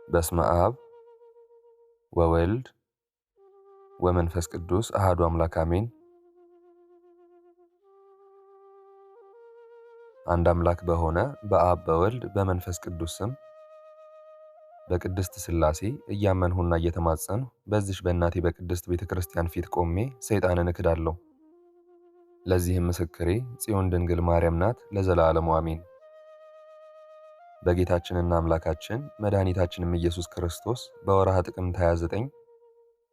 በስመ አብ ወወልድ ወመንፈስ ቅዱስ አሐዱ አምላክ አሜን። አንድ አምላክ በሆነ በአብ በወልድ በመንፈስ ቅዱስ ስም በቅድስት ሥላሴ እያመንሁና እየተማጸንሁ በዚች በእናቴ በቅድስት ቤተ ክርስቲያን ፊት ቆሜ ሰይጣንን እክዳለሁ። ለዚህም ምስክሬ ጽዮን ድንግል ማርያም ናት፣ ለዘላለሙ አሜን። በጌታችንና አምላካችን መድኃኒታችንም ኢየሱስ ክርስቶስ በወርሃ ጥቅምት 29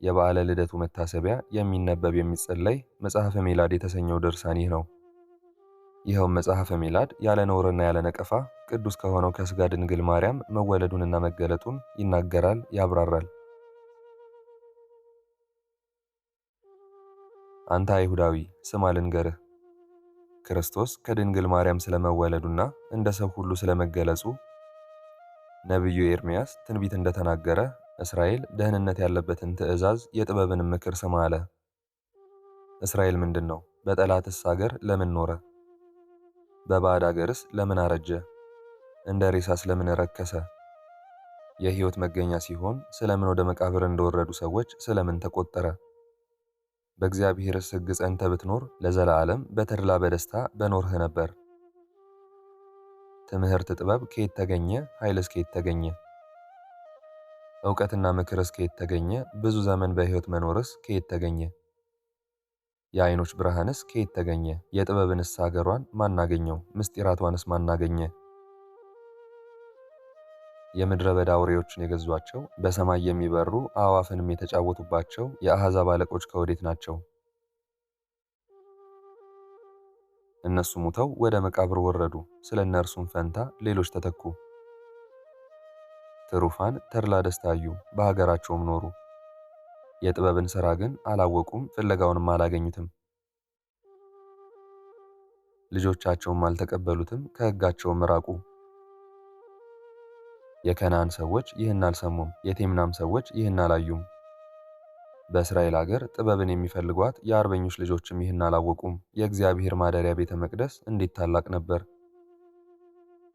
የበዓለ ልደቱ መታሰቢያ የሚነበብ የሚጸለይ መጽሐፈ ሜላድ የተሰኘው ድርሳን ይህ ነው። ይኸውም መጽሐፈ ሜላድ ያለ ነውርና ያለ ነቀፋ ቅዱስ ከሆነው ከሥጋ ድንግል ማርያም መወለዱንና መገለጡን ይናገራል፣ ያብራራል። አንተ አይሁዳዊ ስማ ልንገርህ፣ ክርስቶስ ከድንግል ማርያም ስለመወለዱና እንደ ሰው ሁሉ ስለመገለጹ ነቢዩ ኤርምያስ ትንቢት እንደተናገረ እስራኤል ደህንነት ያለበትን ትእዛዝ የጥበብንም ምክር ስማ አለ። እስራኤል ምንድን ነው? በጠላትስ አገር ለምን ኖረ? በባዕድ አገርስ ለምን አረጀ? እንደ ሬሳስ ለምን ረከሰ? የሕይወት መገኛ ሲሆን ስለምን ወደ መቃብር እንደወረዱ ሰዎች ስለምን ተቆጠረ? በእግዚአብሔርስ ሕግ ጸንተ ብትኖር ለዘላለም በተድላ በደስታ በኖርህ ነበር። ትምህርት ጥበብ ከየት ተገኘ? ኃይልስ ከየት ተገኘ? ዕውቀትና ምክርስ ከየት ተገኘ? ብዙ ዘመን በሕይወት መኖርስ ከየት ተገኘ? የዓይኖች ብርሃንስ ከየት ተገኘ? የጥበብንስ አገሯን ማናገኘው? ምስጢራቷንስ ማናገኘ? የምድረ በዳ አውሬዎችን የገዟቸው በሰማይ የሚበሩ አዕዋፍንም የተጫወቱባቸው የአሕዛብ አለቆች ከወዴት ናቸው? እነሱ ሙተው ወደ መቃብር ወረዱ፣ ስለ እነርሱም ፈንታ ሌሎች ተተኩ። ትሩፋን ተድላ ደስታ አዩ፣ በሀገራቸውም ኖሩ። የጥበብን ሥራ ግን አላወቁም፣ ፍለጋውንም አላገኙትም። ልጆቻቸውም አልተቀበሉትም፣ ከሕጋቸውም ራቁ። የከነዓን ሰዎች ይህን አልሰሙም፣ የቴምናም ሰዎች ይህን አላዩም። በእስራኤል አገር ጥበብን የሚፈልጓት የአርበኞች ልጆችም ይህን አላወቁም። የእግዚአብሔር ማደሪያ ቤተ መቅደስ እንዴት ታላቅ ነበር!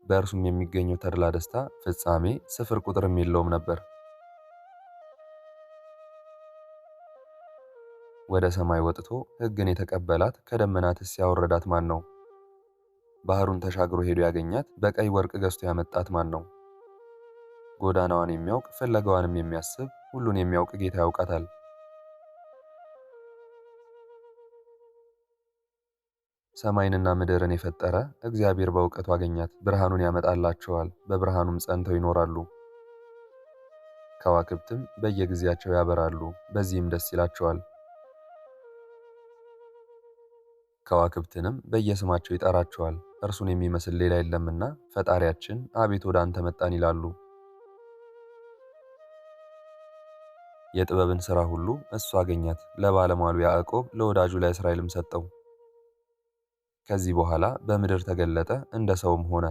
በእርሱም የሚገኘው ተድላ ደስታ ፍጻሜ ስፍር ቁጥርም የለውም ነበር። ወደ ሰማይ ወጥቶ ሕግን የተቀበላት ከደመናትስ ያወረዳት ማን ነው? ባህሩን ተሻግሮ ሄዶ ያገኛት በቀይ ወርቅ ገዝቶ ያመጣት ማን ነው? ጎዳናዋን የሚያውቅ ፍለጋዋንም የሚያስብ ሁሉን የሚያውቅ ጌታ ያውቃታል። ሰማይንና ምድርን የፈጠረ እግዚአብሔር በእውቀቱ አገኛት። ብርሃኑን ያመጣላቸዋል፣ በብርሃኑም ጸንተው ይኖራሉ። ከዋክብትም በየጊዜያቸው ያበራሉ፣ በዚህም ደስ ይላቸዋል። ከዋክብትንም በየስማቸው ይጠራቸዋል። እርሱን የሚመስል ሌላ የለምና ፈጣሪያችን አቤት ወደ አንተ መጣን ይላሉ። የጥበብን ሥራ ሁሉ እሱ አገኛት፣ ለባለሟሉ ያዕቆብ ለወዳጁ ለእስራኤልም ሰጠው። ከዚህ በኋላ በምድር ተገለጠ፣ እንደ ሰውም ሆነ።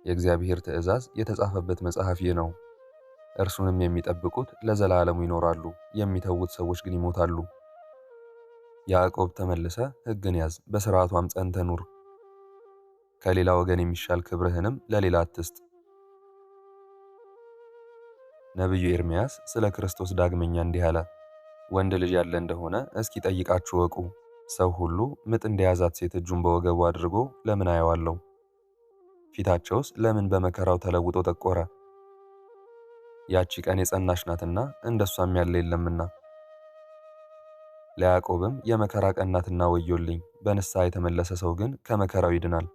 የእግዚአብሔር ትእዛዝ የተጻፈበት መጽሐፍ ይህ ነው። እርሱንም የሚጠብቁት ለዘላለሙ ይኖራሉ፣ የሚተዉት ሰዎች ግን ይሞታሉ። ያዕቆብ ተመልሰ ሕግን ያዝ፣ በሥርዓቷም ጸንተ ኑር። ከሌላ ወገን የሚሻል ክብርህንም ለሌላ አትስጥ። ነቢዩ ኤርምያስ ስለ ክርስቶስ ዳግመኛ እንዲህ አለ። ወንድ ልጅ ያለ እንደሆነ እስኪ ጠይቃችሁ ወቁ። ሰው ሁሉ ምጥ እንደያዛት ሴት እጁን በወገቡ አድርጎ ለምን አየዋለሁ? ፊታቸውስ ለምን በመከራው ተለውጦ ጠቆረ? ያቺ ቀን የጸናች ናትና እንደሷም ያለ የለምና። ለያዕቆብም የመከራ ቀን ናትና ወዮልኝ። በንስሐ የተመለሰ ሰው ግን ከመከራው ይድናል።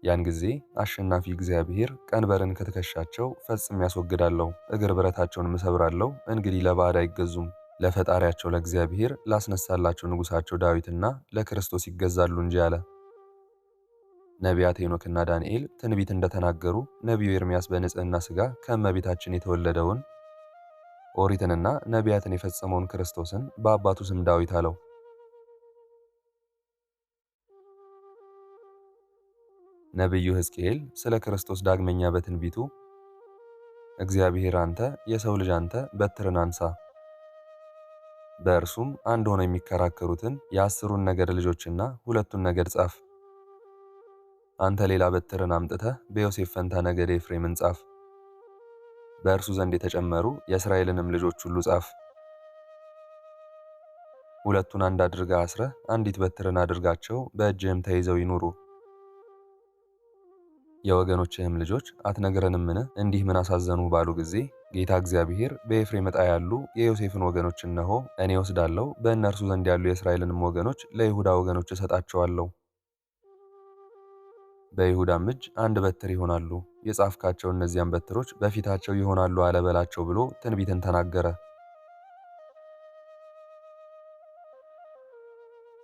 ያን ጊዜ አሸናፊ እግዚአብሔር ቀንበርን ከትከሻቸው ፈጽሜ ያስወግዳለሁ፣ እግር ብረታቸውን እሰብራለሁ። እንግዲህ ለባዕድ አይገዙም፣ ለፈጣሪያቸው ለእግዚአብሔር ላስነሳላቸው ንጉሣቸው ዳዊትና ለክርስቶስ ይገዛሉ እንጂ አለ። ነቢያት ሄኖክና ዳንኤል ትንቢት እንደተናገሩ ነቢዩ ኤርምያስ በንጽሕና ሥጋ ከእመቤታችን የተወለደውን ኦሪትንና ነቢያትን የፈጸመውን ክርስቶስን በአባቱ ስም ዳዊት አለው። ነቢዩ ሕዝቅኤል ስለ ክርስቶስ ዳግመኛ በትንቢቱ እግዚአብሔር አንተ የሰው ልጅ አንተ በትርን አንሳ፣ በእርሱም አንድ ሆነው የሚከራከሩትን የ10ሩን ነገድ ልጆችና 2ቱን ነገድ ጻፍ፣ አንተ ሌላ በትርን አምጥተህ በዮሴፍ ፈንታ ነገደ ኤፍሬምን ጻፍ። በእርሱ ዘንድ የተጨመሩ የእስራኤልንም ልጆች ሁሉ ጻፍ። ሁለቱን አንድ አድርጋ አስረህ አንዲት በትርን አድርጋቸው፣ በእጅህም ተይዘው ይኑሩ። የወገኖችህም ልጆች አትነግረንምን? እንዲህ ምን አሳዘኑ ባሉ ጊዜ ጌታ እግዚአብሔር በኤፍሬም ዕጣ ያሉ የዮሴፍን ወገኖች እነሆ እኔ ወስዳለሁ፣ በእነርሱ ዘንድ ያሉ የእስራኤልንም ወገኖች ለይሁዳ ወገኖች እሰጣቸዋለሁ። በይሁዳም እጅ አንድ በትር ይሆናሉ፣ የጻፍካቸው እነዚያም በትሮች በፊታቸው ይሆናሉ አለ በላቸው ብሎ ትንቢትን ተናገረ።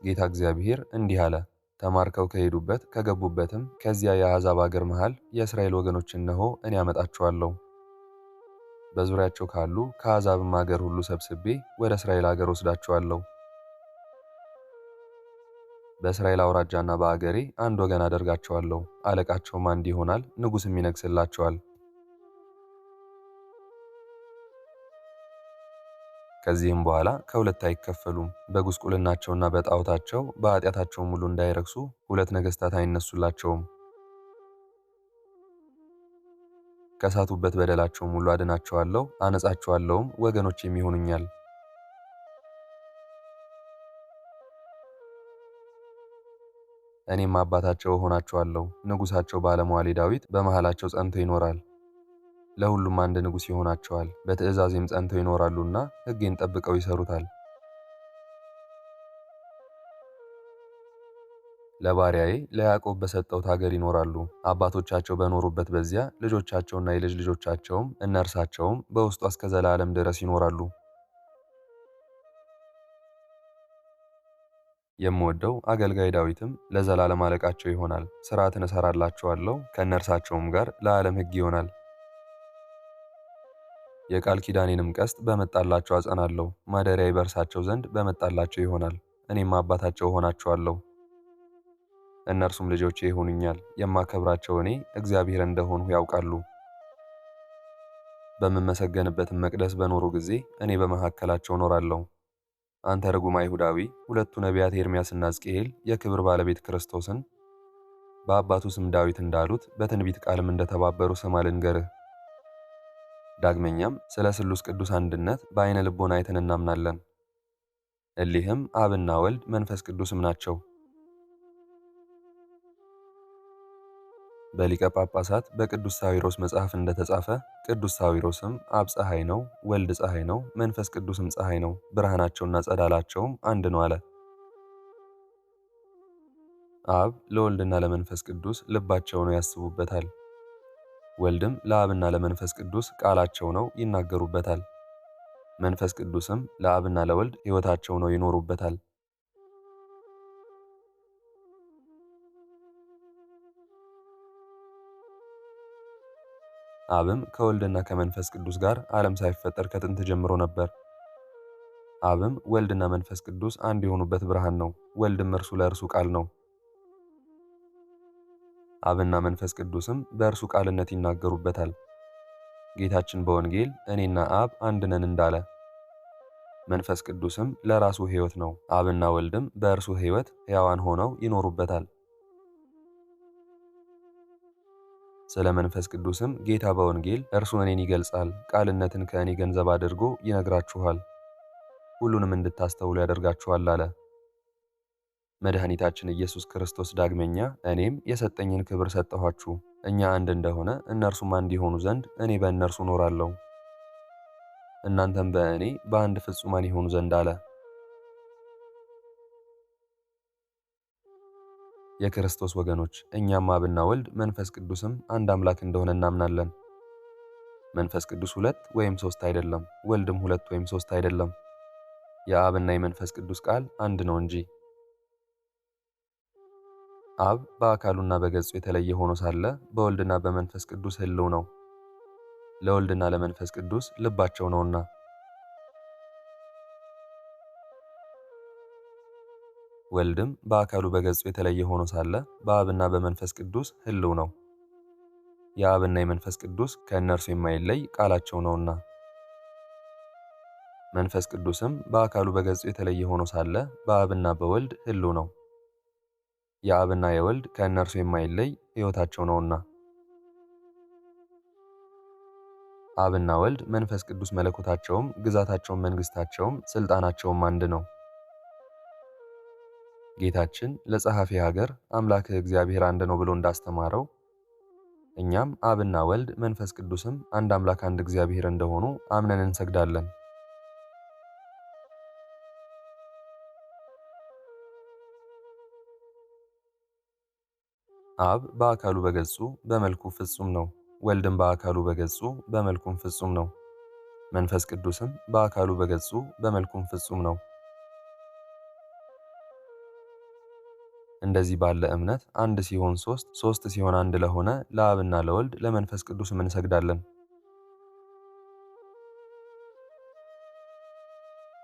ጌታ እግዚአብሔር እንዲህ አለ፣ ተማርከው ከሄዱበት ከገቡበትም ከዚያ የአሕዛብ አገር መሃል የእስራኤል ወገኖች እነሆ እኔ አመጣቸዋለሁ። በዙሪያቸው ካሉ ከአሕዛብም አገር ሁሉ ሰብስቤ ወደ እስራኤል አገር ወስዳቸዋለሁ። በእስራኤል አውራጃና በአገሬ አንድ ወገን አደርጋቸዋለሁ። አለቃቸውም አንድ ይሆናል፣ ንጉሥም ይነግሥላቸዋል። ከዚህም በኋላ ከሁለት አይከፈሉም። በጉስቁልናቸውና በጣዖታቸው በኃጢአታቸውም ሁሉ እንዳይረክሱ ሁለት ነገሥታት አይነሱላቸውም። ከሳቱበት በደላቸውም ሁሉ አድናቸዋለሁ፣ አነጻቸዋለሁም፣ ወገኖቼም ይሆኑኛል። እኔም አባታቸው እሆናቸዋለሁ፣ ንጉሣቸው ባለሟሌ ዳዊት በመሃላቸው ጸንቶ ይኖራል። ለሁሉም አንድ ንጉሥ ይሆናቸዋል። በትእዛዜም ጸንተው ይኖራሉና ሕጌን ጠብቀው ይሰሩታል። ለባሪያዬ ለያዕቆብ በሰጠሁት አገር ይኖራሉ። አባቶቻቸው በኖሩበት በዚያ ልጆቻቸውና የልጅ ልጆቻቸውም እነርሳቸውም በውስጧ እስከ ዘላለም ድረስ ይኖራሉ። የምወደው አገልጋይ ዳዊትም ለዘላለም አለቃቸው ይሆናል። ሥርዓትን እሠራላቸዋለሁ፣ ከእነርሳቸውም ጋር ለዓለም ሕግ ይሆናል። የቃል ኪዳኔንም ቀስት በመጣላቸው አጸናለሁ። ማደሪያዬ በእርሳቸው ዘንድ በመጣላቸው ይሆናል። እኔም አባታቸው እሆናቸዋለሁ፣ እነርሱም ልጆቼ ይሆኑኛል። የማከብራቸው እኔ እግዚአብሔር እንደሆንሁ ያውቃሉ። በምመሰገንበትም መቅደስ በኖሩ ጊዜ እኔ በመካከላቸው እኖራለሁ። አንተ ርጉም አይሁዳዊ፣ ሁለቱ ነቢያት ኤርምያስና ሕዝቅኤል የክብር ባለቤት ክርስቶስን በአባቱ ስም ዳዊት እንዳሉት በትንቢት ቃልም እንደተባበሩ ስማ ልንገርህ። ዳግመኛም ስለ ስሉስ ቅዱስ አንድነት በዓይነ ልቦና አይተን እናምናለን። እሊህም አብና ወልድ መንፈስ ቅዱስም ናቸው። በሊቀ ጳጳሳት በቅዱስ ሳዊሮስ መጽሐፍ እንደተጻፈ ቅዱስ ሳዊሮስም አብ ፀሐይ ነው፣ ወልድ ፀሐይ ነው፣ መንፈስ ቅዱስም ፀሐይ ነው፣ ብርሃናቸውና ጸዳላቸውም አንድ ነው አለ። አብ ለወልድና ለመንፈስ ቅዱስ ልባቸው ነው፣ ያስቡበታል። ወልድም ለአብና ለመንፈስ ቅዱስ ቃላቸው ነው፣ ይናገሩበታል። መንፈስ ቅዱስም ለአብና ለወልድ ሕይወታቸው ነው፣ ይኖሩበታል። አብም ከወልድና ከመንፈስ ቅዱስ ጋር ዓለም ሳይፈጠር ከጥንት ጀምሮ ነበር። አብም ወልድና መንፈስ ቅዱስ አንድ የሆኑበት ብርሃን ነው። ወልድም እርሱ ለእርሱ ቃል ነው። አብና መንፈስ ቅዱስም በእርሱ ቃልነት ይናገሩበታል። ጌታችን በወንጌል እኔና አብ አንድ ነን እንዳለ መንፈስ ቅዱስም ለራሱ ሕይወት ነው። አብና ወልድም በእርሱ ሕይወት ሕያዋን ሆነው ይኖሩበታል። ስለ መንፈስ ቅዱስም ጌታ በወንጌል እርሱ እኔን ይገልጻል፣ ቃልነትን ከእኔ ገንዘብ አድርጎ ይነግራችኋል፣ ሁሉንም እንድታስተውሉ ያደርጋችኋል አለ። መድኃኒታችን ኢየሱስ ክርስቶስ ዳግመኛ እኔም የሰጠኝን ክብር ሰጠኋችሁ፣ እኛ አንድ እንደሆነ እነርሱም አንድ ይሆኑ ዘንድ እኔ በእነርሱ እኖራለሁ፣ እናንተም በእኔ በአንድ ፍጹማን ይሆኑ ዘንድ አለ። የክርስቶስ ወገኖች እኛም አብና ወልድ መንፈስ ቅዱስም አንድ አምላክ እንደሆነ እናምናለን። መንፈስ ቅዱስ ሁለት ወይም ሶስት አይደለም፣ ወልድም ሁለት ወይም ሶስት አይደለም፣ የአብና የመንፈስ ቅዱስ ቃል አንድ ነው እንጂ። አብ በአካሉና በገጹ የተለየ ሆኖ ሳለ በወልድና በመንፈስ ቅዱስ ሕልው ነው፣ ለወልድና ለመንፈስ ቅዱስ ልባቸው ነውና። ወልድም በአካሉ በገጹ የተለየ ሆኖ ሳለ በአብና በመንፈስ ቅዱስ ሕልው ነው፣ የአብና የመንፈስ ቅዱስ ከእነርሱ የማይለይ ቃላቸው ነውና። መንፈስ ቅዱስም በአካሉ በገጹ የተለየ ሆኖ ሳለ በአብና በወልድ ሕልው ነው፣ የአብና የወልድ ከእነርሱ የማይለይ ሕይወታቸው ነውና። አብና ወልድ መንፈስ ቅዱስ መለኮታቸውም ግዛታቸውም መንግሥታቸውም ሥልጣናቸውም አንድ ነው። ጌታችን ለጸሐፊ ሀገር አምላክህ እግዚአብሔር አንድ ነው ብሎ እንዳስተማረው እኛም አብና ወልድ መንፈስ ቅዱስም አንድ አምላክ አንድ እግዚአብሔር እንደሆኑ አምነን እንሰግዳለን። አብ በአካሉ በገጹ በመልኩ ፍጹም ነው። ወልድም በአካሉ በገጹ በመልኩም ፍጹም ነው። መንፈስ ቅዱስም በአካሉ በገጹ በመልኩም ፍጹም ነው። እንደዚህ ባለ እምነት አንድ ሲሆን ሶስት፣ ሶስት ሲሆን አንድ ለሆነ ለአብና ለወልድ ለመንፈስ ቅዱስም እንሰግዳለን።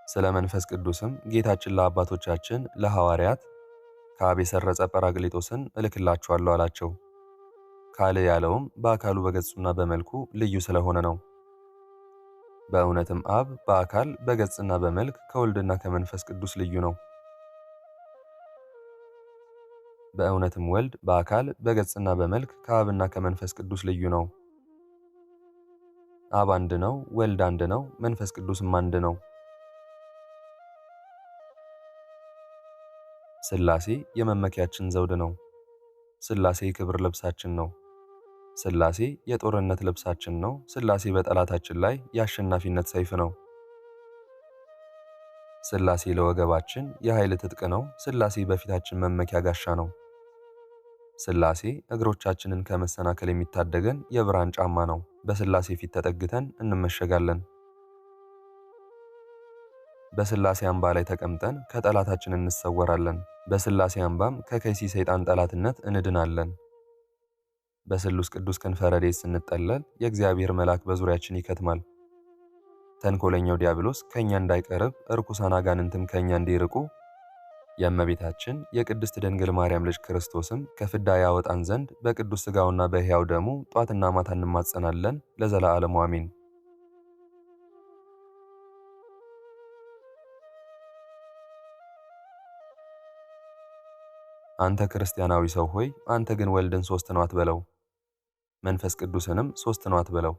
ስለ መንፈስ ቅዱስም ጌታችን ለአባቶቻችን ለሐዋርያት ከአብ የሰረጸ ጰራቅሊጦስን እልክላችኋለሁ አላቸው። ካል ያለውም በአካሉ በገጹና በመልኩ ልዩ ስለሆነ ነው። በእውነትም አብ በአካል በገጽና በመልክ ከወልድና ከመንፈስ ቅዱስ ልዩ ነው። በእውነትም ወልድ በአካል በገጽና በመልክ ከአብና ከመንፈስ ቅዱስ ልዩ ነው። አብ አንድ ነው፣ ወልድ አንድ ነው፣ መንፈስ ቅዱስም አንድ ነው። ሥላሴ የመመኪያችን ዘውድ ነው። ሥላሴ የክብር ልብሳችን ነው። ሥላሴ የጦርነት ልብሳችን ነው። ሥላሴ በጠላታችን ላይ የአሸናፊነት ሰይፍ ነው። ሥላሴ ለወገባችን የኃይል ትጥቅ ነው። ሥላሴ በፊታችን መመኪያ ጋሻ ነው። ሥላሴ እግሮቻችንን ከመሰናከል የሚታደገን የብርሃን ጫማ ነው። በሥላሴ ፊት ተጠግተን እንመሸጋለን። በሥላሴ አምባ ላይ ተቀምጠን ከጠላታችን እንሰወራለን። በሥላሴ አምባም ከከይሲ ሰይጣን ጠላትነት እንድናለን። በስሉስ ቅዱስ ክንፈ ረድኤት ስንጠለል የእግዚአብሔር መልአክ በዙሪያችን ይከትማል። ተንኮለኛው ዲያብሎስ ከእኛ እንዳይቀርብ፣ እርኩሳን አጋንንትም ከእኛ እንዲርቁ የእመቤታችን የቅድስት ድንግል ማርያም ልጅ ክርስቶስም ከፍዳ ያወጣን ዘንድ በቅዱስ ሥጋውና በሕያው ደሙ ጧትና ማታ እንማጸናለን። ለዘላለሙ አሜን። አንተ ክርስቲያናዊ ሰው ሆይ አንተ ግን ወልድን ሦስት ነው አትበለው፣ መንፈስ ቅዱስንም ሦስት ነው አትበለው።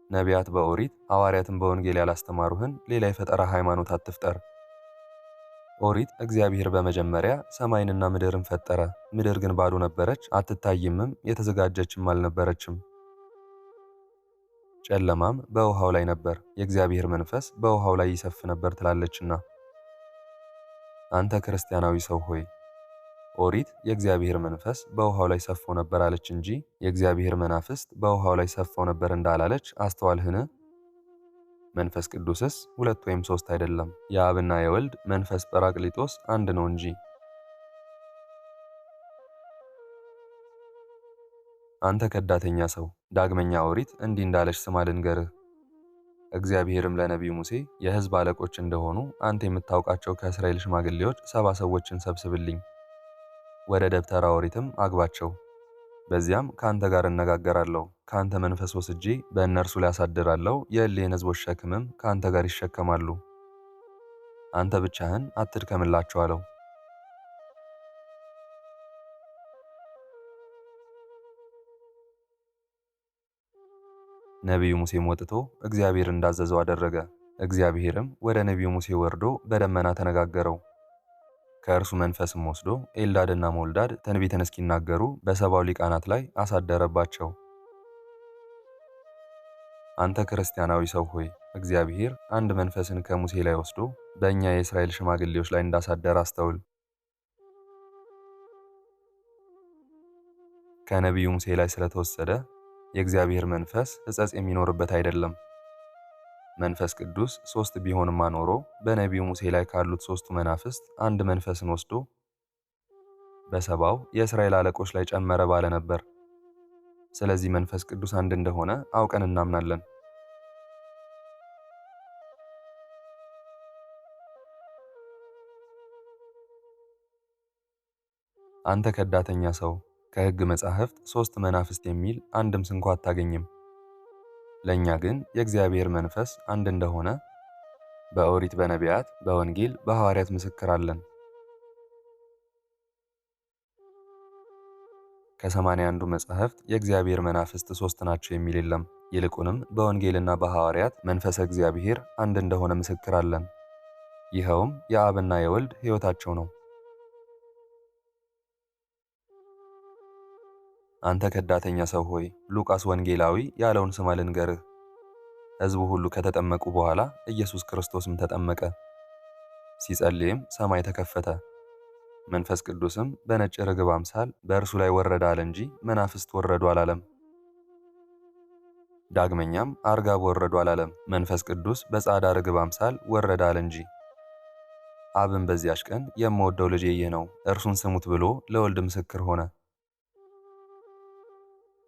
ነቢያት በኦሪት ሐዋርያትም በወንጌል ያላስተማሩህን ሌላ የፈጠራ ሃይማኖት አትፍጠር። ኦሪት እግዚአብሔር በመጀመሪያ ሰማይንና ምድርን ፈጠረ፣ ምድር ግን ባዶ ነበረች፣ አትታይምም፣ የተዘጋጀችም አልነበረችም። ጨለማም በውሃው ላይ ነበር፣ የእግዚአብሔር መንፈስ በውሃው ላይ ይሰፍ ነበር ትላለችና። አንተ ክርስቲያናዊ ሰው ሆይ ኦሪት የእግዚአብሔር መንፈስ በውሃው ላይ ሰፎ ነበር አለች እንጂ የእግዚአብሔር መናፍስት በውሃው ላይ ሰፈው ነበር እንዳላለች አስተዋልህን? መንፈስ ቅዱስስ ሁለት ወይም ሦስት አይደለም፣ የአብና የወልድ መንፈስ ጰራቅሊጦስ አንድ ነው እንጂ። አንተ ከዳተኛ ሰው፣ ዳግመኛ ኦሪት እንዲህ እንዳለች ስማ ልንገርህ። እግዚአብሔርም ለነቢዩ ሙሴ የሕዝብ አለቆች እንደሆኑ አንተ የምታውቃቸው ከእስራኤል ሽማግሌዎች 70 ሰዎችን ሰብስብልኝ፣ ወደ ደብተራ ኦሪትም አግባቸው። በዚያም ከአንተ ጋር እነጋገራለሁ፣ ከአንተ መንፈስ ወስጄ በእነርሱ ላይ አሳድራለሁ፣ የእሌይን ሕዝቦች ሸክምም ከአንተ ጋር ይሸከማሉ። አንተ ብቻህን አትድከምላቸው አለው። ነቢዩ ሙሴም ወጥቶ እግዚአብሔር እንዳዘዘው አደረገ። እግዚአብሔርም ወደ ነቢዩ ሙሴ ወርዶ በደመና ተነጋገረው። ከእርሱ መንፈስም ወስዶ ኤልዳድና ሞልዳድ ትንቢትን እስኪናገሩ በሰባው ሊቃናት ላይ አሳደረባቸው። አንተ ክርስቲያናዊ ሰው ሆይ እግዚአብሔር አንድ መንፈስን ከሙሴ ላይ ወስዶ በእኛ የእስራኤል ሽማግሌዎች ላይ እንዳሳደረ አስተውል። ከነቢዩ ሙሴ ላይ ስለተወሰደ የእግዚአብሔር መንፈስ ሕጸጽ የሚኖርበት አይደለም። መንፈስ ቅዱስ ሦስት ቢሆንማ ኖሮ በነቢዩ ሙሴ ላይ ካሉት ሦስቱ መናፍስት አንድ መንፈስን ወስዶ በሰባው የእስራኤል አለቆች ላይ ጨመረ ባለ ነበር። ስለዚህ መንፈስ ቅዱስ አንድ እንደሆነ አውቀን እናምናለን። አንተ ከዳተኛ ሰው፣ ከሕግ መጻሕፍት ሦስት መናፍስት የሚል አንድም ስንኳ አታገኝም። ለእኛ ግን የእግዚአብሔር መንፈስ አንድ እንደሆነ በኦሪት፣ በነቢያት፣ በወንጌል፣ በሐዋርያት ምስክር አለን። ከ81ዱ መጻሕፍት የእግዚአብሔር መናፍስት ሦስት ናቸው የሚል የለም። ይልቁንም በወንጌልና በሐዋርያት መንፈሰ እግዚአብሔር አንድ እንደሆነ ምስክር አለን። ይኸውም የአብና የወልድ ሕይወታቸው ነው። አንተ ከዳተኛ ሰው ሆይ ሉቃስ ወንጌላዊ ያለውን ስማ ልንገርህ። ሕዝቡ ሁሉ ከተጠመቁ በኋላ ኢየሱስ ክርስቶስም ተጠመቀ። ሲጸልይም ሰማይ ተከፈተ፣ መንፈስ ቅዱስም በነጭ ርግብ አምሳል በእርሱ ላይ ወረደ አለ እንጂ መናፍስት ወረዱ አላለም። ዳግመኛም አርጋብ ወረዱ አላለም። መንፈስ ቅዱስ በጻዕዳ ርግብ አምሳል ወረደ አለ እንጂ። አብን በዚያች ቀን የምወደው ልጄ ይህ ነው፣ እርሱን ስሙት ብሎ ለወልድ ምስክር ሆነ።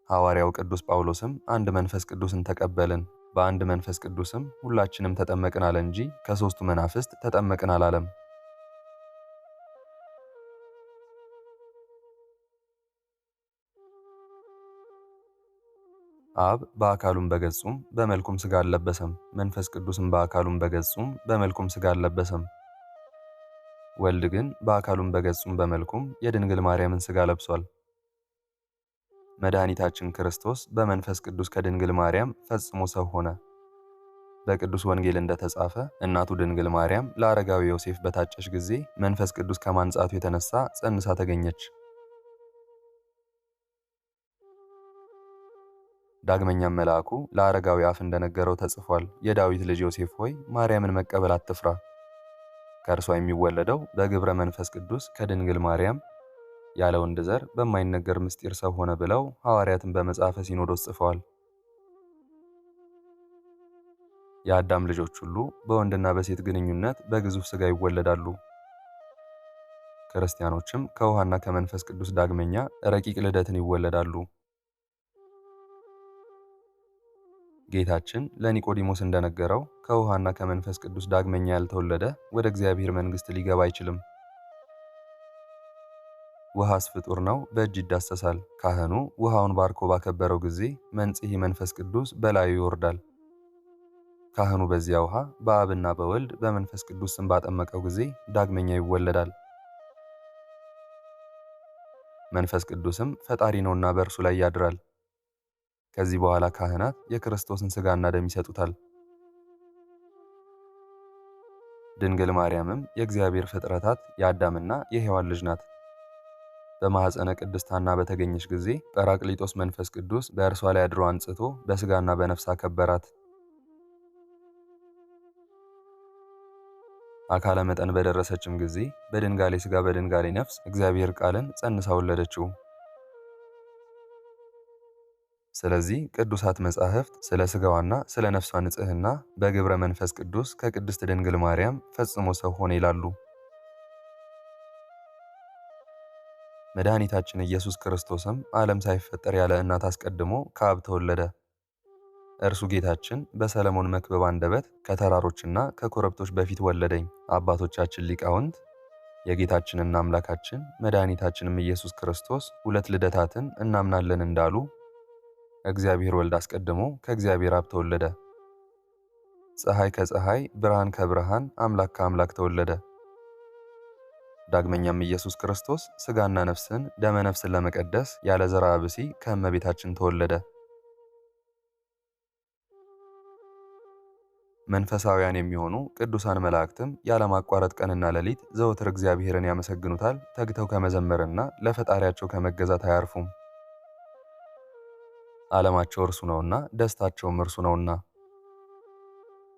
ሐዋርያው ቅዱስ ጳውሎስም አንድ መንፈስ ቅዱስን ተቀበልን፣ በአንድ መንፈስ ቅዱስም ሁላችንም ተጠመቅን አለ እንጂ ከሦስቱ መናፍስት ተጠመቅን አላለም። አብ በአካሉም በገጹም በመልኩም ሥጋ አልለበሰም። መንፈስ ቅዱስም በአካሉም በገጹም በመልኩም ሥጋ አልለበሰም። ወልድ ግን በአካሉም በገጹም በመልኩም የድንግል ማርያምን ሥጋ ለብሷል። መድኃኒታችን ክርስቶስ በመንፈስ ቅዱስ ከድንግል ማርያም ፈጽሞ ሰው ሆነ። በቅዱስ ወንጌል እንደተጻፈ እናቱ ድንግል ማርያም ለአረጋዊ ዮሴፍ በታጨች ጊዜ መንፈስ ቅዱስ ከማንጻቱ የተነሳ ጸንሳ ተገኘች። ዳግመኛም መልአኩ ለአረጋዊ አፍ እንደነገረው ተጽፏል። የዳዊት ልጅ ዮሴፍ ሆይ ማርያምን መቀበል አትፍራ፣ ከእርሷ የሚወለደው በግብረ መንፈስ ቅዱስ ከድንግል ማርያም ያለ ወንድ ዘር በማይነገር ምስጢር ሰው ሆነ ብለው ሐዋርያትን በመጽሐፈ ሲኖዶስ ጽፈዋል። የአዳም ልጆች ሁሉ በወንድና በሴት ግንኙነት በግዙፍ ሥጋ ይወለዳሉ። ክርስቲያኖችም ከውሃና ከመንፈስ ቅዱስ ዳግመኛ ረቂቅ ልደትን ይወለዳሉ። ጌታችን ለኒቆዲሞስ እንደነገረው ከውሃና ከመንፈስ ቅዱስ ዳግመኛ ያልተወለደ ወደ እግዚአብሔር መንግሥት ሊገባ አይችልም። ውሃስ ፍጡር ነው፣ በእጅ ይዳሰሳል። ካህኑ ውሃውን ባርኮ ባከበረው ጊዜ መንጽሔ መንፈስ ቅዱስ በላዩ ይወርዳል። ካህኑ በዚያ ውሃ በአብና በወልድ በመንፈስ ቅዱስ ስም ባጠመቀው ጊዜ ዳግመኛ ይወለዳል። መንፈስ ቅዱስም ፈጣሪ ነውና በእርሱ ላይ ያድራል። ከዚህ በኋላ ካህናት የክርስቶስን ሥጋና ደም ይሰጡታል። ድንግል ማርያምም የእግዚአብሔር ፍጥረታት የአዳምና የሔዋን ልጅ ናት። በማኅፀነ ቅድስት ሐና በተገኘች ጊዜ ጰራቅሊጦስ መንፈስ ቅዱስ በእርሷ ላይ አድሮ አንጽቶ በሥጋና በነፍስ አከበራት። አካለ መጠን በደረሰችም ጊዜ በድንጋሌ ሥጋ በድንጋሌ ነፍስ እግዚአብሔር ቃልን ጸንሳ ወለደችው። ስለዚህ ቅዱሳት መጻሕፍት ስለ ሥጋዋና ስለ ነፍሷ ንጽሕና በግብረ መንፈስ ቅዱስ ከቅድስት ድንግል ማርያም ፈጽሞ ሰው ሆነ ይላሉ። መድኃኒታችን ኢየሱስ ክርስቶስም ዓለም ሳይፈጠር ያለ እናት አስቀድሞ ከአብ ተወለደ። እርሱ ጌታችን በሰለሞን መክብብ አንደበት ከተራሮችና ከኮረብቶች በፊት ወለደኝ። አባቶቻችን ሊቃውንት የጌታችንና አምላካችን መድኃኒታችንም ኢየሱስ ክርስቶስ ሁለት ልደታትን እናምናለን እንዳሉ እግዚአብሔር ወልድ አስቀድሞ ከእግዚአብሔር አብ ተወለደ። ፀሐይ ከፀሐይ ብርሃን ከብርሃን አምላክ ከአምላክ ተወለደ። ዳግመኛም ኢየሱስ ክርስቶስ ሥጋና ነፍስን ደመ ነፍስን ለመቀደስ ያለ ዘርአ ብእሲ ከእመቤታችን ተወለደ። መንፈሳውያን የሚሆኑ ቅዱሳን መላእክትም ያለማቋረጥ ቀንና ሌሊት ዘወትር እግዚአብሔርን ያመሰግኑታል። ተግተው ከመዘመርና ለፈጣሪያቸው ከመገዛት አያርፉም። ዓለማቸው እርሱ ነውና ደስታቸውም እርሱ ነውና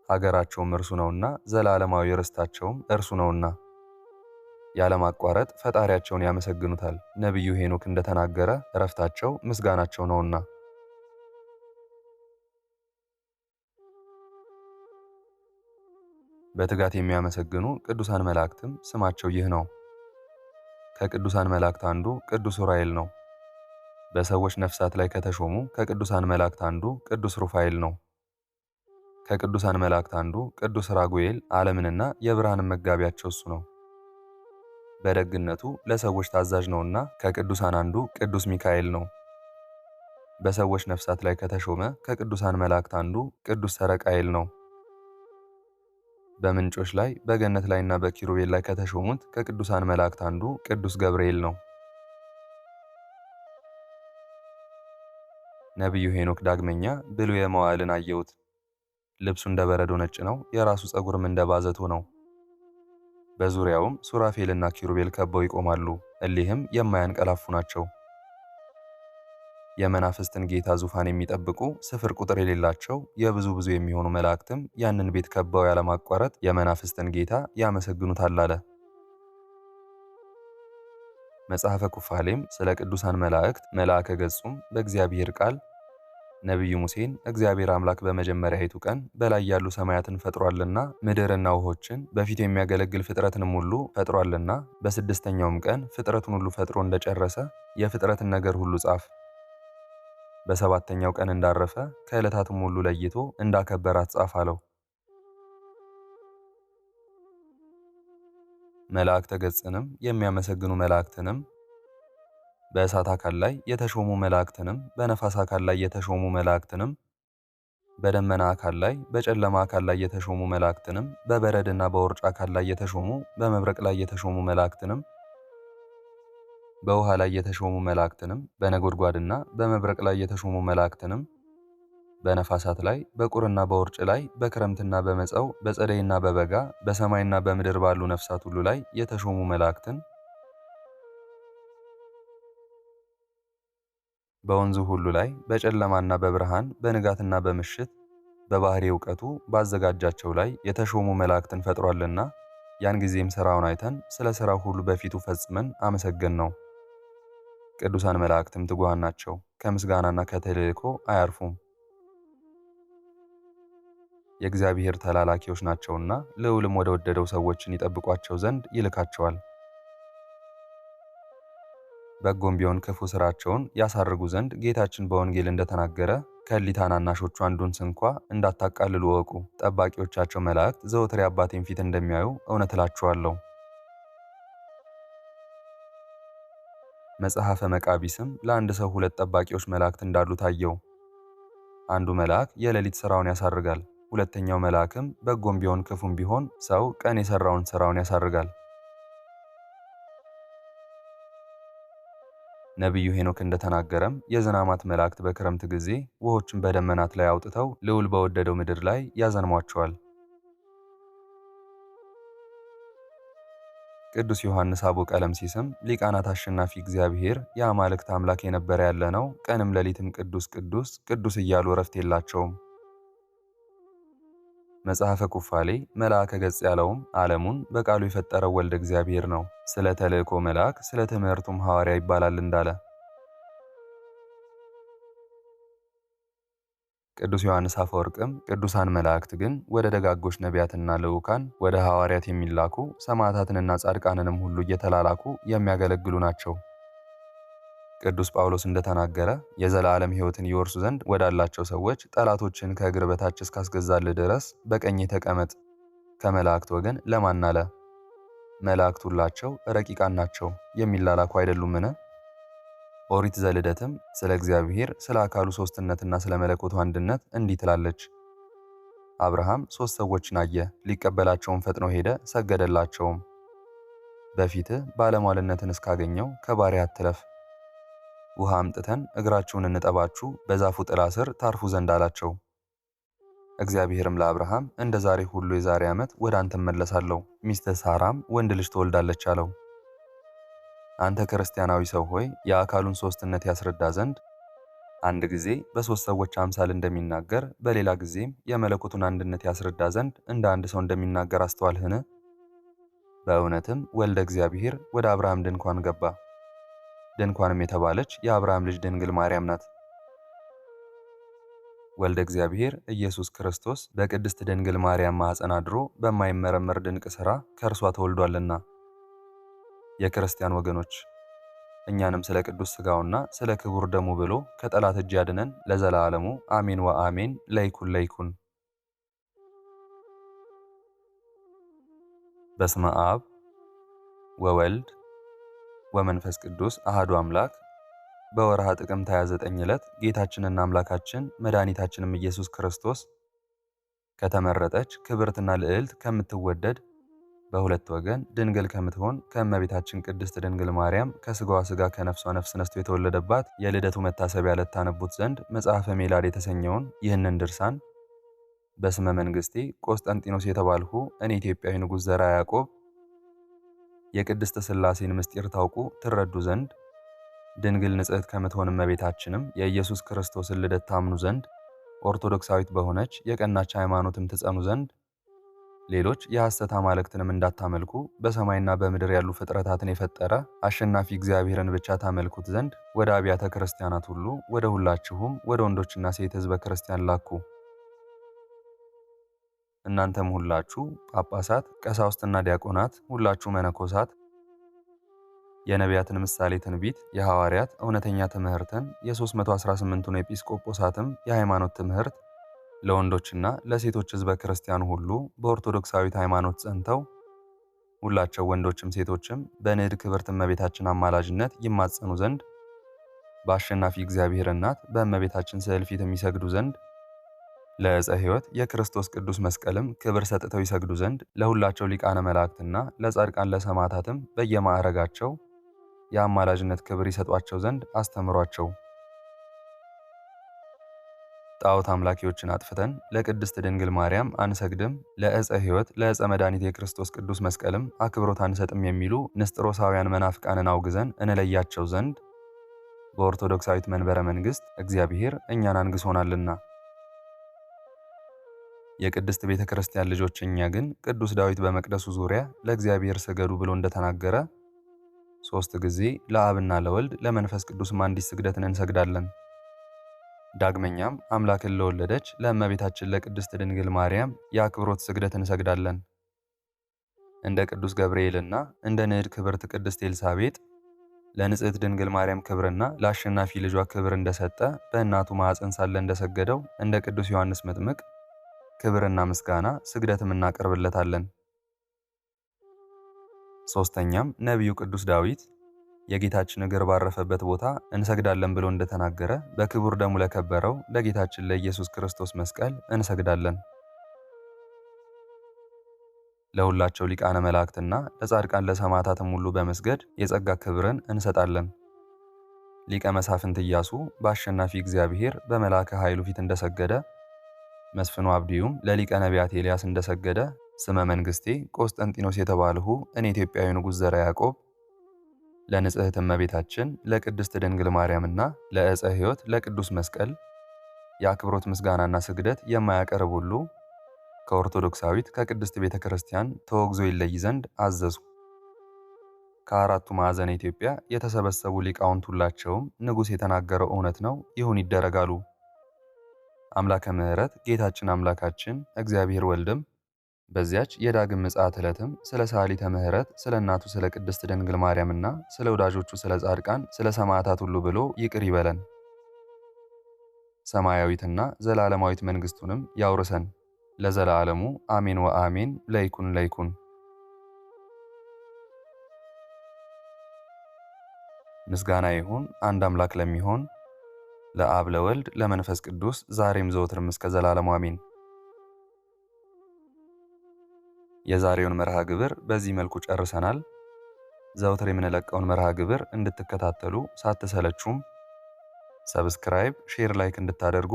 ሀገራቸውም እርሱ ነውና ዘላለማዊ ርስታቸውም እርሱ ነውና ያለማቋረጥ ፈጣሪያቸውን ያመሰግኑታል። ነቢዩ ሄኖክ እንደተናገረ እረፍታቸው ምስጋናቸው ነውና። በትጋት የሚያመሰግኑ ቅዱሳን መላእክትም ስማቸው ይህ ነው። ከቅዱሳን መላእክት አንዱ ቅዱስ ዑራኤል ነው። በሰዎች ነፍሳት ላይ ከተሾሙ ከቅዱሳን መላእክት አንዱ ቅዱስ ሩፋኤል ነው። ከቅዱሳን መላእክት አንዱ ቅዱስ ራጉኤል ዓለምንና የብርሃንን መጋቢያቸው እሱ ነው። በደግነቱ ለሰዎች ታዛዥ ነውና ከቅዱሳን አንዱ ቅዱስ ሚካኤል ነው። በሰዎች ነፍሳት ላይ ከተሾመ ከቅዱሳን መላእክት አንዱ ቅዱስ ሰረቃኤል ነው። በምንጮች ላይ በገነት ላይና በኪሩቤል ላይ ከተሾሙት ከቅዱሳን መላእክት አንዱ ቅዱስ ገብርኤል ነው። ነቢዩ ሄኖክ ዳግመኛ ብሉየ መዋዕልን አየሁት። ልብሱ እንደ በረዶ ነጭ ነው፣ የራሱ ፀጉርም እንደ ባዘቶ ነው። በዙሪያውም ሱራፌልና ኪሩቤል ከበው ይቆማሉ። እሊህም የማያንቀላፉ ናቸው። የመናፍስትን ጌታ ዙፋን የሚጠብቁ ስፍር ቁጥር የሌላቸው የብዙ የሚሆኑ መላእክትም ያንን ቤት ከበው ያለማቋረጥ የመናፍስትን ጌታ ያመሰግኑታል አለ። መጽሐፈ ኩፋሌም ስለ ቅዱሳን መላእክት መልአከ ገጹም በእግዚአብሔር ቃል ነቢዩ ሙሴን እግዚአብሔር አምላክ በመጀመሪያይቱ ቀን በላይ ያሉ ሰማያትን ፈጥሯልና ምድርና ውሆችን በፊቱ የሚያገለግል ፍጥረትንም ሁሉ ፈጥሯልና በስድስተኛውም ቀን ፍጥረቱን ሁሉ ፈጥሮ እንደጨረሰ የፍጥረትን ነገር ሁሉ ጻፍ። በሰባተኛው ቀን እንዳረፈ ከዕለታቱም ሁሉ ለይቶ እንዳከበራት ጻፍ አለው። መላእክተ ገጽንም የሚያመሰግኑ መላእክትንም በእሳት አካል ላይ የተሾሙ መላእክትንም በነፋስ አካል ላይ የተሾሙ መላእክትንም በደመና አካል ላይ በጨለማ አካል ላይ የተሾሙ መላእክትንም በበረድና በውርጭ አካል ላይ የተሾሙ በመብረቅ ላይ የተሾሙ መላእክትንም በውሃ ላይ የተሾሙ መላእክትንም በነጎድጓድና በመብረቅ ላይ የተሾሙ መላእክትንም በነፋሳት ላይ በቁርና በውርጭ ላይ በክረምትና በመጸው በጸደይና በበጋ በሰማይና በምድር ባሉ ነፍሳት ሁሉ ላይ የተሾሙ መላእክትን በወንዙ ሁሉ ላይ በጨለማና በብርሃን በንጋትና በምሽት በባህሪ ዕውቀቱ ባዘጋጃቸው ላይ የተሾሙ መላእክትን ፈጥሯልና ያን ጊዜም ሥራውን አይተን ስለ ሥራው ሁሉ በፊቱ ፈጽመን አመሰገን ነው። ቅዱሳን መላእክትም ትጉሃን ናቸው፣ ከምስጋናና ከተልእኮ አያርፉም። የእግዚአብሔር ተላላኪዎች ናቸውና ልዑልም ወደ ወደደው ሰዎችን ይጠብቋቸው ዘንድ ይልካቸዋል። በጎም ቢሆን ክፉ ሥራቸውን ያሳርጉ ዘንድ ጌታችን በወንጌል እንደተናገረ ከእሊህ ታናናሾቹ አንዱን ስንኳ እንዳታቃልሉ እወቁ። ጠባቂዎቻቸው መላእክት ዘወትር የአባቴን ፊት እንደሚያዩ እውነት እላችኋለሁ። መጽሐፈ መቃቢስም ለአንድ ሰው 2 ጠባቂዎች መላእክት እንዳሉ ታየው። አንዱ መልአክ የሌሊት ሥራውን ያሳርጋል፣ ሁለተኛው መልአክም በጎም ቢሆን ክፉም ቢሆን ሰው ቀን የሠራውን ሥራውን ያሳርጋል። ነቢዩ ሄኖክ እንደተናገረም የዝናማት መላእክት በክረምት ጊዜ ውሆችን በደመናት ላይ አውጥተው ልዑል በወደደው ምድር ላይ ያዘንሟቸዋል። ቅዱስ ዮሐንስ አቦ ቀለምሲስም ሊቃናት አሸናፊ እግዚአብሔር የአማልክት አምላክ የነበረ ያለ ነው፣ ቀንም ሌሊትም ቅዱስ ቅዱስ ቅዱስ እያሉ እረፍት የላቸውም። መጽሐፈ ኩፋሌ መልአከ ገጽ ያለውም ዓለሙን በቃሉ የፈጠረው ወልደ እግዚአብሔር ነው። ስለ ተልእኮ መልአክ ስለ ትምህርቱም ሐዋርያ ይባላል እንዳለ ቅዱስ ዮሐንስ አፈወርቅም ቅዱሳን መላእክት ግን ወደ ደጋጎች ነቢያትና ልዑካን ወደ ሐዋርያት የሚላኩ ሰማዕታትንና ጻድቃንንም ሁሉ እየተላላኩ የሚያገለግሉ ናቸው። ቅዱስ ጳውሎስ እንደተናገረ የዘላለም ሕይወትን ይወርሱ ዘንድ ወዳላቸው ሰዎች ጠላቶችን ከእግር በታች እስካስገዛልህ ድረስ በቀኜ ተቀመጥ። ከመላእክት ወገን ለማን አለ? መላእክት ሁላቸው ረቂቃን ናቸው፣ የሚላላኩ አይደሉምን? ኦሪት ዘልደትም ስለ እግዚአብሔር ስለ አካሉ ሦስትነትና ስለ መለኮቱ አንድነት እንዲህ ትላለች። አብርሃም 3 ሰዎችን አየ፣ ሊቀበላቸውም ፈጥኖ ሄደ፣ ሰገደላቸውም። በፊትህ ባለሟልነትን እስካገኘው ከባሪያህ አትለፍ። ውሃ አምጥተን እግራችሁን እንጠባችሁ፣ በዛፉ ጥላ ስር ታርፉ ዘንድ አላቸው። እግዚአብሔርም ለአብርሃም እንደ ዛሬ ሁሉ የዛሬ ዓመት ወደ አንተ እመለሳለሁ፣ ሚስትህ ሳራም ወንድ ልጅ ትወልዳለች አለው። አንተ ክርስቲያናዊ ሰው ሆይ የአካሉን ሦስትነት ያስረዳ ዘንድ አንድ ጊዜ በ3 ሰዎች አምሳል እንደሚናገር በሌላ ጊዜም የመለኮቱን አንድነት ያስረዳ ዘንድ እንደ አንድ ሰው እንደሚናገር አስተዋልህን? በእውነትም ወልደ እግዚአብሔር ወደ አብርሃም ድንኳን ገባ። ድንኳንም የተባለች የአብርሃም ልጅ ድንግል ማርያም ናት። ወልደ እግዚአብሔር ኢየሱስ ክርስቶስ በቅድስት ድንግል ማርያም ማኅፀን አድሮ በማይመረመር ድንቅ ሥራ ከእርሷ ተወልዷልና። የክርስቲያን ወገኖች እኛንም ስለ ቅዱስ ሥጋውና ስለ ክቡር ደሙ ብሎ ከጠላት እጅ ያድነን ለዘላለሙ አሜን ወአሜን። ለይኩን ለይኩን። በስመ አብ ወወልድ ወመንፈስ ቅዱስ አሐዱ አምላክ። በወርሃ ጥቅምት 29 ዕለት ጌታችንና አምላካችን መድኃኒታችንም ኢየሱስ ክርስቶስ ከተመረጠች ክብርትና ልዕልት ከምትወደድ በሁለት ወገን ድንግል ከምትሆን ከእመቤታችን ቅድስት ድንግል ማርያም ከስጋዋ ስጋ ከነፍሷ ነፍስ ነስቶ የተወለደባት የልደቱ መታሰቢያ ልታነቡት ዘንድ መጽሐፈ ሜላድ የተሰኘውን ይህንን ድርሳን በስመ መንግስቴ ቆስጠንጢኖስ የተባልሁ እኔ ኢትዮጵያዊ ንጉሥ ዘርዓ ያዕቆብ የቅድስት ሥላሴን ምስጢር ታውቁ ትረዱ ዘንድ ድንግል ንጽሕት ከምትሆን እመቤታችንም የኢየሱስ ክርስቶስን ልደት ታምኑ ዘንድ ኦርቶዶክሳዊት በሆነች የቀናች ሃይማኖትም ትጸኑ ዘንድ ሌሎች የሐሰት አማልክትንም እንዳታመልኩ በሰማይና በምድር ያሉ ፍጥረታትን የፈጠረ አሸናፊ እግዚአብሔርን ብቻ ታመልኩት ዘንድ ወደ አብያተ ክርስቲያናት ሁሉ ወደ ሁላችሁም ወደ ወንዶችና ሴት ሕዝበ ክርስቲያን ላኩ። እናንተም ሁላችሁ ጳጳሳት፣ ቀሳውስትና ዲያቆናት፣ ሁላችሁ መነኮሳት የነቢያትን ምሳሌ ትንቢት፣ የሐዋርያት እውነተኛ ትምህርትን፣ የ318ቱን ኤጲስቆጶሳትም የሃይማኖት ትምህርት ለወንዶችና ለሴቶች ሕዝበ ክርስቲያኑ ሁሉ በኦርቶዶክሳዊት ሃይማኖት ጸንተው ሁላቸው ወንዶችም ሴቶችም በንዕድ ክብርት እመቤታችን አማላጅነት ይማጸኑ ዘንድ በአሸናፊ እግዚአብሔር እናት በእመቤታችን ስዕል ፊት የሚሰግዱ ዘንድ ለዕፀ ሕይወት የክርስቶስ ቅዱስ መስቀልም ክብር ሰጥተው ይሰግዱ ዘንድ ለሁላቸው ሊቃነ መላእክትና ለጻድቃን ለሰማዕታትም በየማዕረጋቸው የአማላጅነት ክብር ይሰጧቸው ዘንድ አስተምሯቸው። ጣዖት አምላኪዎችን አጥፍተን ለቅድስት ድንግል ማርያም አንሰግድም፣ ለዕፀ ሕይወት ለዕፀ መድኃኒት የክርስቶስ ቅዱስ መስቀልም አክብሮት አንሰጥም የሚሉ ንስጥሮሳውያን መናፍቃንን አውግዘን እንለያቸው ዘንድ በኦርቶዶክሳዊት መንበረ መንግሥት እግዚአብሔር እኛን አንግሶናልና። የቅድስት ቤተ ክርስቲያን ልጆች እኛ ግን ቅዱስ ዳዊት በመቅደሱ ዙሪያ ለእግዚአብሔር ስገዱ ብሎ እንደተናገረ 3 ጊዜ ለአብና ለወልድ ለመንፈስ ቅዱስም አንዲት ስግደትን እንሰግዳለን። ዳግመኛም አምላክን ለወለደች ለእመቤታችን ለቅድስት ድንግል ማርያም የአክብሮት ስግደት እንሰግዳለን። እንደ ቅዱስ ገብርኤልና እንደ ንዕድ ክብርት ቅድስት ኤልሳቤጥ ለንጽሕት ድንግል ማርያም ክብርና ለአሸናፊ ልጇ ክብር እንደሰጠ በእናቱ ማኅፀን ሳለ እንደሰገደው እንደ ቅዱስ ዮሐንስ መጥምቅ ክብርና ምስጋና ስግደትም እናቀርብለታለን። ሶስተኛም ነቢዩ ቅዱስ ዳዊት የጌታችን እግር ባረፈበት ቦታ እንሰግዳለን ብሎ እንደተናገረ በክቡር ደሙ ለከበረው ለጌታችን ለኢየሱስ ክርስቶስ መስቀል እንሰግዳለን። ለሁላቸው ሊቃነ መላእክትና ለጻድቃን ለሰማዕታትም ሁሉ በመስገድ የጸጋ ክብርን እንሰጣለን። ሊቀ መሳፍንት ኢያሱ በአሸናፊ እግዚአብሔር በመልአከ ኃይሉ ፊት እንደሰገደ መስፍኑ አብድዩም ለሊቀ ነቢያት ኤልያስ እንደሰገደ ስመ መንግስቴ ቆስጠንጢኖስ የተባልሁ እኔ ኢትዮጵያዊ ንጉሥ ዘርዓ ያዕቆብ ለንጽሕት እመቤታችን ለቅድስት ድንግል ማርያምና ለዕፀ ሕይወት ለቅዱስ መስቀል የአክብሮት ምስጋናና ስግደት የማያቀርብ ሁሉ ከኦርቶዶክሳዊት ከቅድስት ቤተ ክርስቲያን ተወግዞ ይለይ ዘንድ አዘዙ። ከአራቱ ማዕዘነ ኢትዮጵያ የተሰበሰቡ ሊቃውንት ሁላቸውም ንጉሥ የተናገረው እውነት ነው፣ ይሁን ይደረጋሉ። አምላከ ምሕረት ጌታችን አምላካችን እግዚአብሔር ወልድም በዚያች የዳግም ምጽአት ዕለትም ስለ ሰዓሊተ ምሕረት ስለ እናቱ ስለ ቅድስት ድንግል ማርያምና ስለ ወዳጆቹ ስለ ጻድቃን ስለ ሰማዕታት ሁሉ ብሎ ይቅር ይበለን። ሰማያዊትና ዘላለማዊት መንግሥቱንም ያውርሰን ለዘላለሙ አሜን ወአሜን። ለይኩን ለይኩን። ምስጋና ይሁን አንድ አምላክ ለሚሆን ለአብ ለወልድ ለመንፈስ ቅዱስ ዛሬም ዘወትርም እስከ ዘላለሙ አሜን። የዛሬውን መርሃ ግብር በዚህ መልኩ ጨርሰናል። ዘወትር የምንለቀውን መርሃ ግብር እንድትከታተሉ ሳትሰለቹም ሰብስክራይብ፣ ሼር፣ ላይክ እንድታደርጉ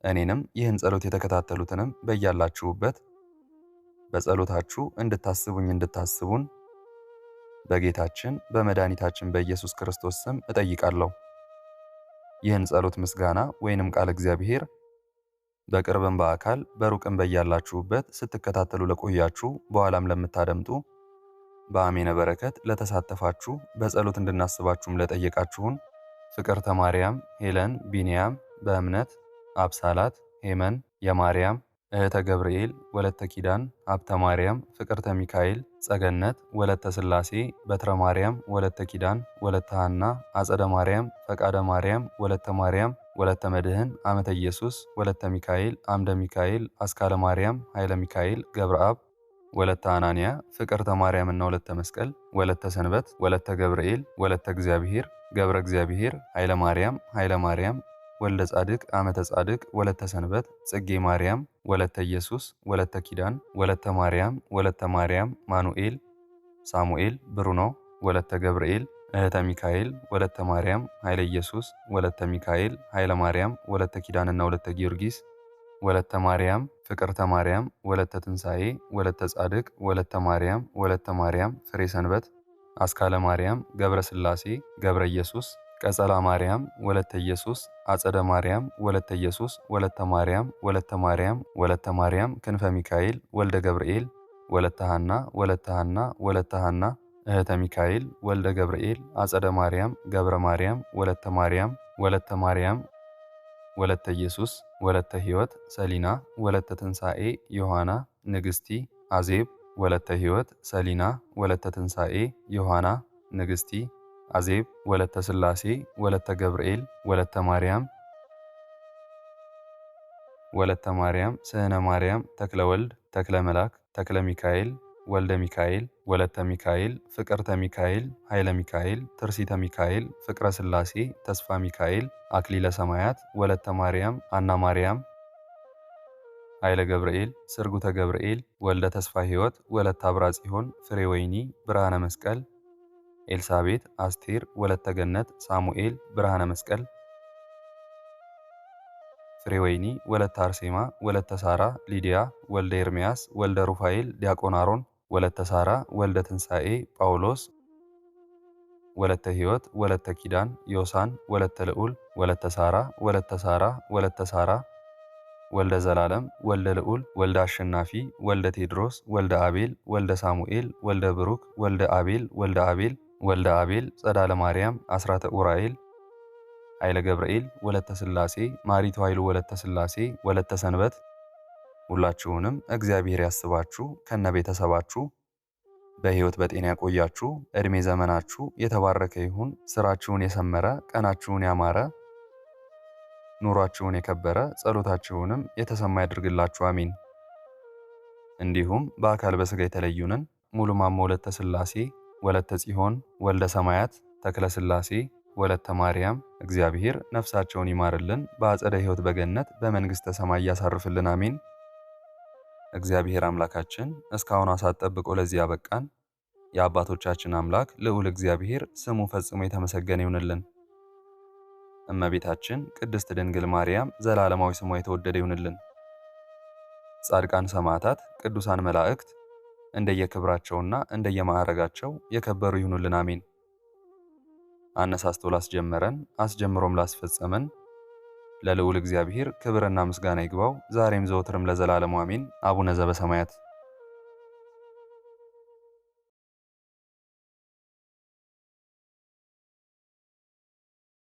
እኔንም ይህን ጸሎት የተከታተሉትንም በያላችሁበት በጸሎታችሁ እንድታስቡኝ እንድታስቡን በጌታችን በመድኃኒታችን በኢየሱስ ክርስቶስ ስም እጠይቃለሁ። ይህን ጸሎት ምስጋና ወይንም ቃል እግዚአብሔር በቅርብም በአካል በሩቅም በያላችሁበት ስትከታተሉ ለቆያችሁ በኋላም ለምታደምጡ በአሜነ በረከት ለተሳተፋችሁ በጸሎት እንድናስባችሁም ለጠየቃችሁን ፍቅርተ ማርያም፣ ሄለን፣ ቢንያም፣ በእምነት አብሳላት፣ ሄመን፣ የማርያም እህተ ገብርኤል፣ ወለተ ኪዳን፣ ሀብተ ማርያም፣ ፍቅርተ ሚካኤል፣ ጸገነት፣ ወለተ ሥላሴ፣ በትረ ማርያም፣ ወለተ ኪዳን፣ ወለተ ሐና፣ አጸደ ማርያም፣ ፈቃደ ማርያም፣ ወለተ ማርያም፣ ወለተ መድህን፣ አመተ ኢየሱስ፣ ወለተ ሚካኤል፣ አምደ ሚካኤል፣ አስካለ ማርያም፣ ኃይለ ሚካኤል፣ ገብረአብ፣ ወለተ አናንያ፣ ፍቅርተ ማርያምና ወለተ መስቀል፣ ወለተ ሰንበት፣ ወለተ ገብርኤል፣ ወለተ እግዚአብሔር፣ ገብረ እግዚአብሔር፣ ኃይለ ማርያም፣ ወልደ ጻድቅ አመተ ጻድቅ ወለተ ሰንበት ጽጌ ማርያም ወለተ ኢየሱስ ወለተ ኪዳን ወለተ ማርያም ማኑኤል ሳሙኤል ብሩኖ ወለተ ገብርኤል እህተ ሚካኤል ወለተ ማርያም ኃይለ ኢየሱስ ወለተ ሚካኤል ኃይለ ማርያም ወለተ ኪዳንና ወለተ ጊዮርጊስ ወለተ ማርያም ፍቅርተ ማርያም ወለተ ትንሣኤ ወለተ ጻድቅ ወለተ ማርያም ፍሬ ሰንበት አስካለ ማርያም ገብረ ሥላሴ ገብረ ኢየሱስ ቀጸላ ማርያም ወለተ ኢየሱስ አጸደ ማርያም ወለተ ኢየሱስ ወለተ ማርያም ክንፈ ሚካኤል ወልደ ገብርኤል ወለተ ሐና እህተ ሚካኤል ወልደ ገብርኤል አጸደ ማርያም ገብረ ማርያም ወለተ ማርያም ወለተ ኢየሱስ ወለተ ሕይወት ሰሊና ወለተ ትንሣኤ ዮሐና ንግሥቲ አዜብ ወለተ ሕይወት ሰሊና ወለተ ትንሣኤ ዮሐና ንግሥቲ አዜብ ወለተ ሥላሴ ወለተ ገብርኤል ወለተ ማርያም ስህነ ማርያም ተክለ ወልድ ተክለ መልአክ ተክለ ሚካኤል ወልደ ሚካኤል ወለተ ሚካኤል ፍቅርተ ሚካኤል ኃይለ ሚካኤል ትርሲተ ሚካኤል ፍቅረ ሥላሴ ተስፋ ሚካኤል አክሊለ ሰማያት ወለተ ማርያም አና ማርያም ኃይለ ገብርኤል ስርጉተ ገብርኤል ወልደ ተስፋ ሕይወት ወለተ አብራ ጽዮን ፍሬ ወይኒ ብርሃነ መስቀል ኤልሳቤት አስቴር ወለተ ገነት ሳሙኤል ብርሃነ መስቀል ፍሬ ወይኒ ወለተ አርሴማ ወለተ ሳራ ሊዲያ ወልደ ኤርምያስ ወልደ ሩፋኤል ዲያቆን አሮን ወለተ ሳራ ወልደ ትንሣኤ ጳውሎስ ወለተ ሕይወት ወለተ ኪዳን ዮሳን ወለተ ልዑል ወለተ ሳራ ወልደ ዘላለም ወልደ ልዑል ወልደ አሸናፊ ወልደ ቴድሮስ ወልደ አቤል ወልደ ሳሙኤል ወልደ ብሩክ ወልደ አቤል ጸዳለ ማርያም አስራተ ኡራኤል ኃይለ ገብርኤል ወለተ ሥላሴ ማሪቱ ኃይሉ ወለተ ሥላሴ ወለተ ሰንበት ሁላችሁንም እግዚአብሔር ያስባችሁ ከነ ቤተሰባችሁ በሕይወት በጤና ያቆያችሁ። እድሜ ዘመናችሁ የተባረከ ይሁን። ስራችሁን የሰመረ ቀናችሁን ያማረ ኑሯችሁን የከበረ ጸሎታችሁንም የተሰማ ያድርግላችሁ አሜን። እንዲሁም በአካል በሥጋ የተለዩንን ሙሉ ማሞ ወለተ ሥላሴ ወለተ ጽዮን ወልደ ሰማያት ተክለ ሥላሴ ወለተ ማርያም እግዚአብሔር ነፍሳቸውን ይማርልን፣ በአጸደ ሕይወት በገነት በመንግሥተ ሰማይ ያሳርፍልን አሜን። እግዚአብሔር አምላካችን እስካሁን ሰዓት ጠብቆ ለዚህ ያበቃን የአባቶቻችን አምላክ ልዑል እግዚአብሔር ስሙ ፈጽሞ የተመሰገነ ይሁንልን። እመቤታችን ቅድስት ድንግል ማርያም ዘላለማዊ ስሟ የተወደደ ይሁንልን። ጻድቃን ሰማዕታት፣ ቅዱሳን መላእክት እንደየክብራቸውና እንደየማዕረጋቸው የከበሩ ይሁኑልን አሜን። አነሳስቶ ላስጀመረን አስጀምሮም ላስፈጸመን ለልዑል እግዚአብሔር ክብርና ምስጋና ይግባው ዛሬም ዘወትርም ለዘላለሙ አሜን። አቡነ ዘበሰማያት